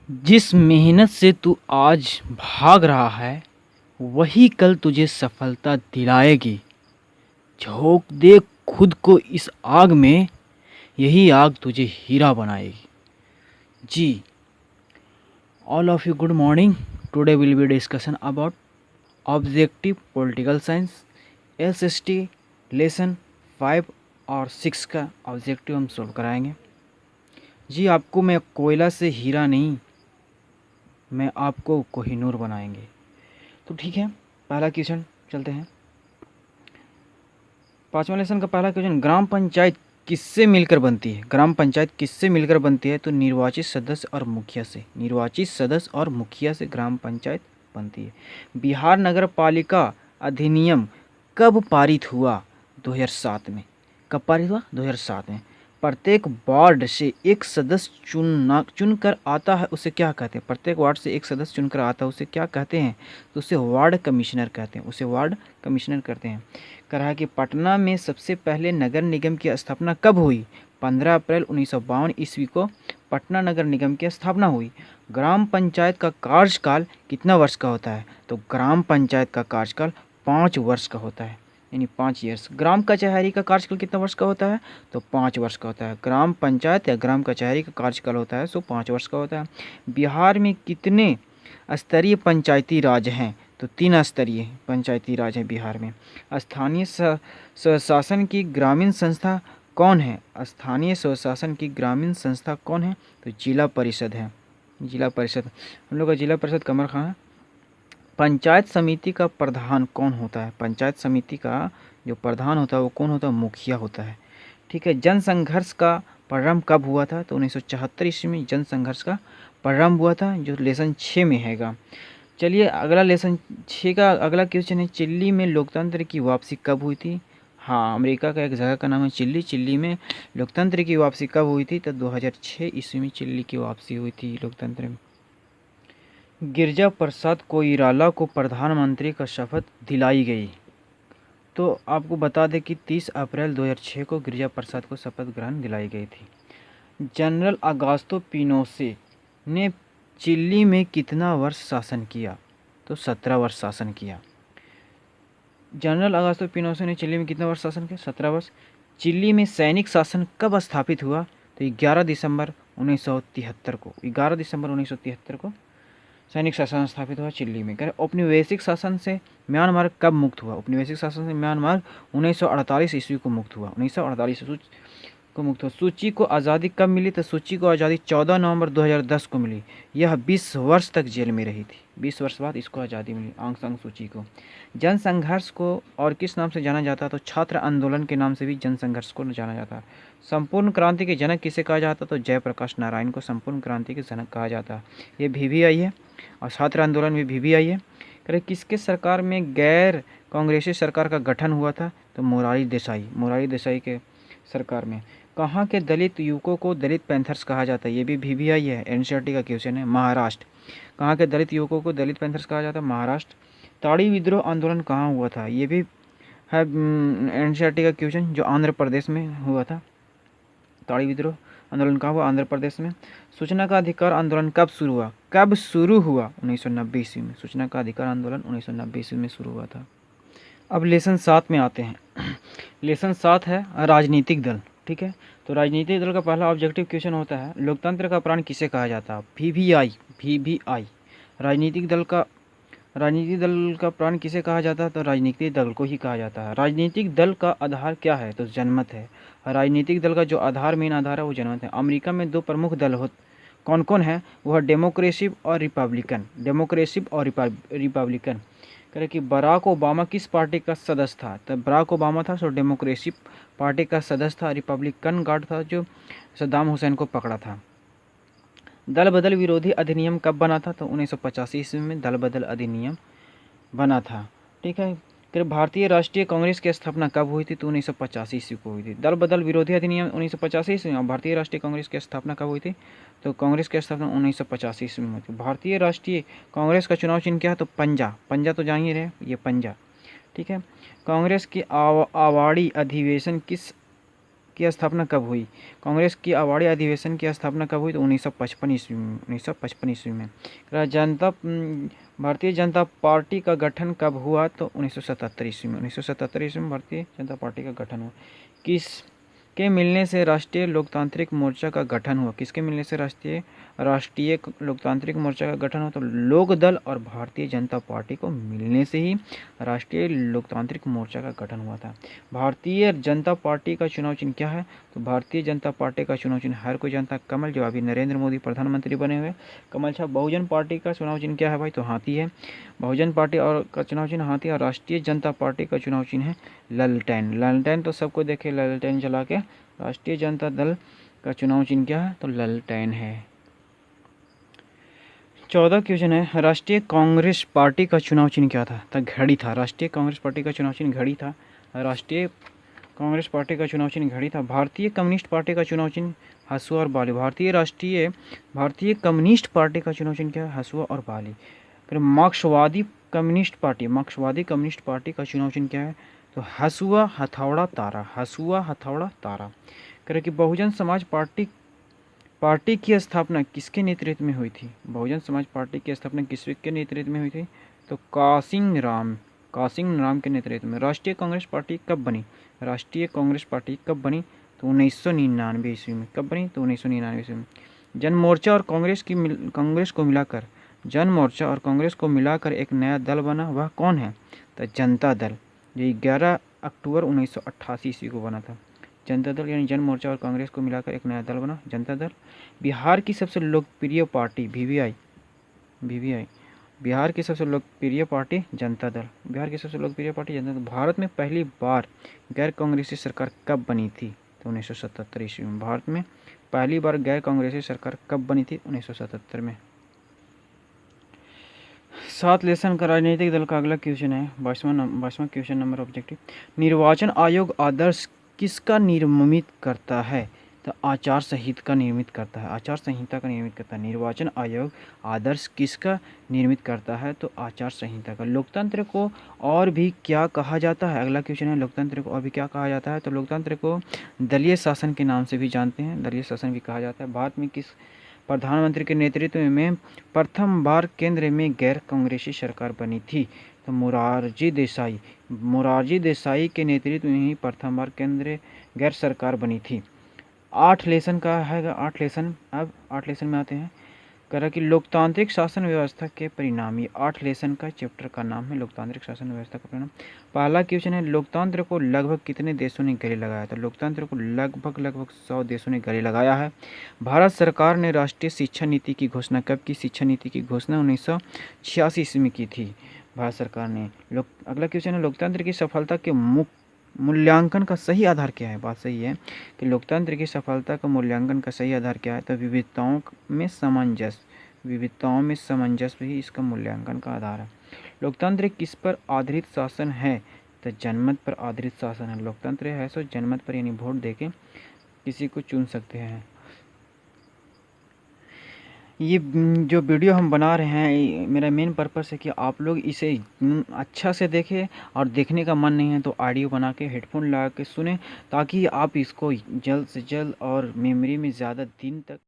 जिस मेहनत से तू आज भाग रहा है वही कल तुझे सफलता दिलाएगी। झोंक दे खुद को इस आग में, यही आग तुझे हीरा बनाएगी। जी, all of you good morning. Today will be discussion about objective political science SST lesson 5 और 6 का ऑब्जेक्टिव हम सोल्व कराएंगे। जी, आपको मैं कोयला से हीरा नहीं, मैं आपको कोहिनूर बनाएंगे। तो ठीक है, पहला क्वेश्चन चलते हैं। पांचवा लेसन का पहला क्वेश्चन, ग्राम पंचायत किससे मिलकर बनती है? ग्राम पंचायत किससे मिलकर बनती है? तो निर्वाचित सदस्य और मुखिया से। निर्वाचित सदस्य और मुखिया से ग्राम पंचायत बनती है। बिहार नगर पालिका अधिनियम कब पारित हुआ? 2007 में। कब पारित हुआ? 2007 में। प्रत्येक वार्ड से एक सदस्य चुनकर आता है, उसे क्या कहते हैं? प्रत्येक वार्ड से एक सदस्य चुनकर आता है, उसे क्या कहते हैं? तो उसे वार्ड कमिश्नर कहते हैं। उसे वार्ड कमिश्नर कहते हैं। कह रहा है कि पटना में सबसे पहले नगर निगम की स्थापना कब हुई? 15 अप्रैल 1952 ईस्वी को पटना नगर निगम की स्थापना हुई। ग्राम पंचायत का कार्यकाल कितना वर्ष का होता है? तो ग्राम पंचायत का कार्यकाल 5 वर्ष का होता है, यानी 5 ईयर्स। ग्राम कचहरी का कार्यकाल कितना वर्ष का होता है? तो 5 वर्ष का होता है। ग्राम पंचायत या ग्राम कचहरी का कार्यकाल होता है सो 5 वर्ष का होता है। बिहार में कितने स्तरीय पंचायती राज हैं? तो 3 स्तरीय पंचायती राज है बिहार में। स्थानीय स्वशासन की ग्रामीण संस्था कौन है? स्थानीय स्वशासन की ग्रामीण संस्था कौन है? तो जिला परिषद है। जिला परिषद, हम लोग का जिला परिषद कमर खां है। पंचायत समिति का प्रधान कौन होता है? पंचायत समिति का जो प्रधान होता है वो कौन होता है? मुखिया होता है। ठीक है। जन संघर्ष का प्रारंभ कब हुआ था? तो 1974 ईस्वी में जन संघर्ष का प्रारंभ हुआ था, जो लेसन 6 में हैगा। चलिए, अगला लेसन 6 का अगला क्वेश्चन है, चिल्ली में लोकतंत्र की वापसी कब हुई थी? हाँ, अमेरिका का एक जगह का नाम है चिल्ली। चिल्ली में लोकतंत्र की वापसी कब हुई थी? तो 2006 ईस्वी में चिल्ली की वापसी हुई थी लोकतंत्र में। गिरजा प्रसाद कोइराला को प्रधानमंत्री का शपथ दिलाई गई। तो आपको बता दें कि 30 अप्रैल 2006 को गिरजा प्रसाद को शपथ ग्रहण दिलाई गई थी। जनरल अगास्तो पिनोसे ने चिली में कितना वर्ष शासन किया? तो 17 वर्ष शासन किया। जनरल अगास्तो पिनोसे ने चिली में कितना वर्ष शासन किया? 17 वर्ष। चिली में सैनिक शासन कब स्थापित हुआ? तो 11 दिसंबर 1973 को। 11 दिसंबर 1973 को सैनिक शासन स्थापित हुआ चिल्ली में। कह रहे औपनिवेशिक शासन से म्यांमार कब मुक्त हुआ? औपनिवेशिक शासन से म्यांमार 1948 ईस्वी को मुक्त हुआ। 1948 को मुक्त हुआ। सूची को आज़ादी कब मिली? तो सूची को आज़ादी 14 नवंबर 2010 को मिली। यह 20 वर्ष तक जेल में रही थी। 20 वर्ष बाद इसको आज़ादी मिली, आंग सांग सूची को। जन संघर्ष को और किस नाम से जाना जाता है? तो छात्र आंदोलन के नाम से भी जन संघर्ष को जाना जाता है। संपूर्ण क्रांति के जनक किसे कहा जाता? तो जयप्रकाश नारायण को संपूर्ण क्रांति के जनक कहा जाता है। ये VVI है और छात्र आंदोलन भी VVI है। कह रहे किसके सरकार में गैर कांग्रेसी सरकार का गठन हुआ था? तो मोरारजी देसाई। मोरारजी देसाई के सरकार में। कहाँ के दलित युवकों को दलित पैंथर्स कहा जाता है? ये भी VVI है, NCERT का क्वेश्चन है। महाराष्ट्र। कहाँ के दलित युवकों को दलित पैंथर्स कहा जाता है? महाराष्ट्र। ताड़ी विद्रोह आंदोलन कहाँ हुआ था? ये भी है NCERT का क्वेश्चन, जो आंध्र प्रदेश में हुआ था। ताड़ी विद्रोह आंदोलन कहाँ हुआ? आंध्र प्रदेश में। सूचना का अधिकार आंदोलन कब शुरू हुआ? कब शुरू हुआ? 1990 ईस्वी में। सूचना का अधिकार आंदोलन 1990 ईस्वी में शुरू हुआ था। अब लेसन 7 में आते हैं। लेसन 7 है राजनीतिक दल। ठीक है, तो राजनीतिक दल का पहला ऑब्जेक्टिव क्वेश्चन होता है, लोकतंत्र का प्राण किसे कहा जाता है? VVI। VVI। राजनीतिक दल का प्राण किसे कहा जाता है? तो राजनीतिक दल को ही कहा जाता है। राजनीतिक दल का आधार क्या है? तो जनमत है। राजनीतिक दल का जो आधार, मेन आधार है वो जनमत है। अमेरिका में 2 प्रमुख दल कौन कौन है? वह डेमोक्रेसी और रिपब्लिकन। डेमोक्रेसी और रिपब्लिकन। कह कि बराक ओबामा किस पार्टी का सदस्य था? तो बराक ओबामा था सो डेमोक्रेसी पार्टी का सदस्य था। रिपब्लिकन गार्ड था जो सद्दाम हुसैन को पकड़ा था। दल बदल विरोधी अधिनियम कब बना था? तो 1985 ईस्वी में दल बदल अधिनियम बना था। ठीक है। फिर भारतीय राष्ट्रीय कांग्रेस की स्थापना कब हुई थी? तो 1985 ईस्वी को हुई थी। दल बदल विरोधी अधिनियम 1985 ईस्वी में। भारतीय राष्ट्रीय कांग्रेस की स्थापना कब हुई थी? तो कांग्रेस की स्थापना 1985 ईस्वी में हुई थी। भारतीय राष्ट्रीय कांग्रेस का चुनाव चिन्ह क्या है? तो पंजा। पंजा तो जान ही रहे, ये पंजा। ठीक है। कांग्रेस की आवाड़ी अधिवेशन किस की स्थापना कब हुई? कांग्रेस की अवाड़ी अधिवेशन की स्थापना कब हुई? तो 1955 ईस्वी में, 1955 ईस्वी में। भारतीय जनता पार्टी का गठन कब हुआ? तो 1977 ईस्वी में, 1977 ईस्वी में भारतीय जनता पार्टी का गठन हुआ। किसके मिलने से राष्ट्रीय लोकतांत्रिक मोर्चा का गठन हुआ? किसके मिलने से राष्ट्रीय लोकतांत्रिक मोर्चा का गठन हुआ? तो लोक दल और भारतीय जनता पार्टी को मिलने से ही राष्ट्रीय लोकतांत्रिक मोर्चा का गठन हुआ था। भारतीय जनता पार्टी का चुनाव चिन्ह क्या है? तो भारतीय जनता पार्टी का चुनाव चिन्ह हर कोई जानता है, कमल, जो अभी नरेंद्र मोदी प्रधानमंत्री बने हुए कमल। अच्छा, बहुजन पार्टी का चुनाव चिन्ह क्या है भाई? तो हाथी है। बहुजन पार्टी और का चुनाव चिन्ह हाथी, और राष्ट्रीय जनता पार्टी का चुनाव चिन्ह है ललटेन। ललटेन तो सबको देखे, ललटेन जला के। राष्ट्रीय जनता दल का चुनाव चिन्ह क्या है? तो ललटेन है। 14 क्वेश्चन है, राष्ट्रीय कांग्रेस पार्टी का चुनाव चिन्ह क्या था? तो घड़ी था। राष्ट्रीय कांग्रेस पार्टी का चुनाव चिन्ह घड़ी था। राष्ट्रीय कांग्रेस पार्टी का चुनाव चिन्ह घड़ी था। भारतीय कम्युनिस्ट पार्टी का चुनाव चिन्ह हसुआ और बाली। भारतीय कम्युनिस्ट पार्टी का चुनाव चिन्ह क्या है? हसुआ और बाली। फिर मार्क्सवादी कम्युनिस्ट पार्टी का चुनाव चिन्ह क्या है? तो हसुआ, हथौड़ा, तारा। हसुआ, हथौड़ा, तारा। कह रहे कि बहुजन समाज पार्टी की स्थापना किसके नेतृत्व में हुई थी? बहुजन समाज पार्टी की स्थापना किसके नेतृत्व में हुई थी? तो कासिम राम के नेतृत्व में। राष्ट्रीय कांग्रेस पार्टी कब बनी? राष्ट्रीय कांग्रेस पार्टी कब बनी? तो 1999 ईस्वी में। कब बनी? तो 1999 ईस्वी में। जन मोर्चा और कांग्रेस को मिलाकर एक नया दल बना, वह कौन है? तो जनता दल, जो 11 अक्टूबर 1988 ईस्वी को बना था। जनता दल यानी जन मोर्चा और कांग्रेस को मिलाकर एक नया दल बना, जनता दल। बिहार की सबसे लोकप्रिय पार्टी वीवीआई। बिहार की सबसे लोकप्रिय पार्टी जनता दल। भारत में पहली बार गैर कांग्रेसी सरकार कब बनी थी? तो 1977 ईस्वी में। भारत में पहली बार गैर कांग्रेसी सरकार कब बनी थी? 1977 में। 7 लेसन का राजनीतिक दल का अगला क्वेश्चन है, 22वां क्वेश्चन नंबर ऑब्जेक्टिव। निर्वाचन आयोग आदर्श किसका निर्मित करता है? तो आचार संहिता का निर्मित करता है। निर्वाचन आयोग आदर्श किसका निर्मित करता है? तो आचार संहिता का। लोकतंत्र को और भी क्या कहा जाता है? अगला क्वेश्चन है, लोकतंत्र को और भी क्या कहा जाता है? तो लोकतंत्र को दलीय शासन के नाम से भी जानते हैं, दलीय शासन भी कहा जाता है। भारत में किस प्रधानमंत्री के नेतृत्व में प्रथम बार केंद्र में गैर कांग्रेसी सरकार बनी थी? तो मोरारजी देसाई के नेतृत्व में ही प्रथम बार केंद्र गैर सरकार बनी थी। 8 लेसन का है, 8 लेसन। अब 8 लेसन में आते हैं। कह रहा कि लोकतांत्रिक शासन व्यवस्था के परिणाम। ये 8 लेसन का चैप्टर का नाम है, लोकतांत्रिक शासन व्यवस्था का परिणाम। पहला क्वेश्चन है, लोकतंत्र को लगभग कितने देशों ने गले लगाया? तो लोकतंत्र को लगभग 100 देशों ने गले लगाया है। भारत सरकार ने राष्ट्रीय शिक्षा नीति की घोषणा कब की? शिक्षा नीति की घोषणा 1986 ईस्वी में की थी भारत सरकार ने। अगला क्वेश्चन है, लोकतंत्र की सफलता के मूल्यांकन का सही आधार क्या है? बात सही है कि लोकतंत्र की सफलता का मूल्यांकन का सही आधार क्या है? तो विविधताओं में सामंजस्य ही इसका मूल्यांकन का आधार है। लोकतंत्र किस पर आधारित शासन है? तो जनमत पर आधारित शासन है। लोकतंत्र है सो जनमत पर, यानी वोट देके किसी को चुन सकते हैं। ये जो वीडियो हम बना रहे हैं, मेरा मेन पर्पस है कि आप लोग इसे अच्छा से देखें, और देखने का मन नहीं है तो ऑडियो बना के हेडफोन लगा के सुने, ताकि आप इसको जल्द से जल्द और मेमोरी में ज़्यादा दिन तक